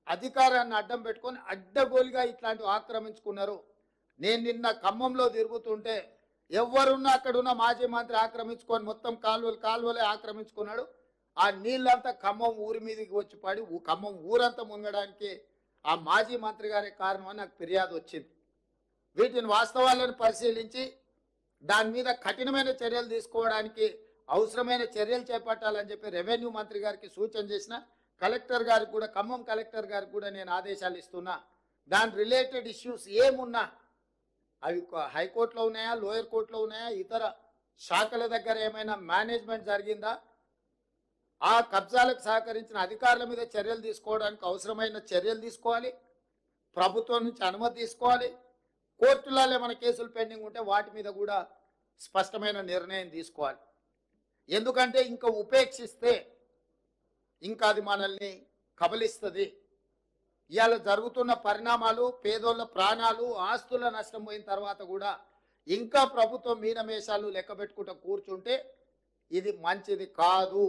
అధికారాన్ని అడ్డం పెట్టుకొని అడ్డగోలుగా ఇట్లాంటివి ఆక్రమించుకున్నారు. నేను నిన్న ఖమ్మంలో తిరుగుతుంటే ఎవరున్నా అక్కడున్న మాజీ మంత్రి ఆక్రమించుకొని మొత్తం కాలువలే ఆక్రమించుకున్నాడు. ఆ నీళ్ళంతా ఖమ్మం ఊరి మీదకి వచ్చి పడి ఖమ్మం ఊరంతా మునగడానికి ఆ మాజీ మంత్రి గారే కారణం అని నాకు ఫిర్యాదు వచ్చింది. వీటిని వాస్తవాలను పరిశీలించి దాని మీద కఠినమైన చర్యలు తీసుకోవడానికి అవసరమైన చర్యలు చేపట్టాలని చెప్పి రెవెన్యూ మంత్రి గారికి సూచన చేసిన. కలెక్టర్ గారికి కూడా, ఖమ్మం కలెక్టర్ గారికి కూడా నేను ఆదేశాలు ఇస్తున్నా. దాని రిలేటెడ్ ఇష్యూస్ ఏమున్నా అవి హైకోర్టులో ఉన్నాయా, లోయర్ కోర్టులో ఉన్నాయా, ఇతర శాఖల దగ్గర ఏమైనా మేనేజ్మెంట్ జరిగిందా, ఆ కబ్జాలకు సహకరించిన అధికారుల మీద చర్యలు తీసుకోవడానికి అవసరమైన చర్యలు తీసుకోవాలి. ప్రభుత్వం నుంచి అనుమతి తీసుకోవాలి. కోర్టులలో ఏమైనా కేసులు పెండింగ్ ఉంటే వాటి మీద కూడా స్పష్టమైన నిర్ణయం తీసుకోవాలి. ఎందుకంటే ఇంకా ఉపేక్షిస్తే ఇంకా అది మనల్ని కబలిస్తుంది. ఇవాళ జరుగుతున్న పరిణామాలు, పేదోళ్ళ ప్రాణాలు, ఆస్తుల నష్టం పోయిన తర్వాత కూడా ఇంకా ప్రభుత్వం మీనమేషాలు లెక్క పెట్టుకుంటూ కూర్చుంటే ఇది మంచిది కాదు.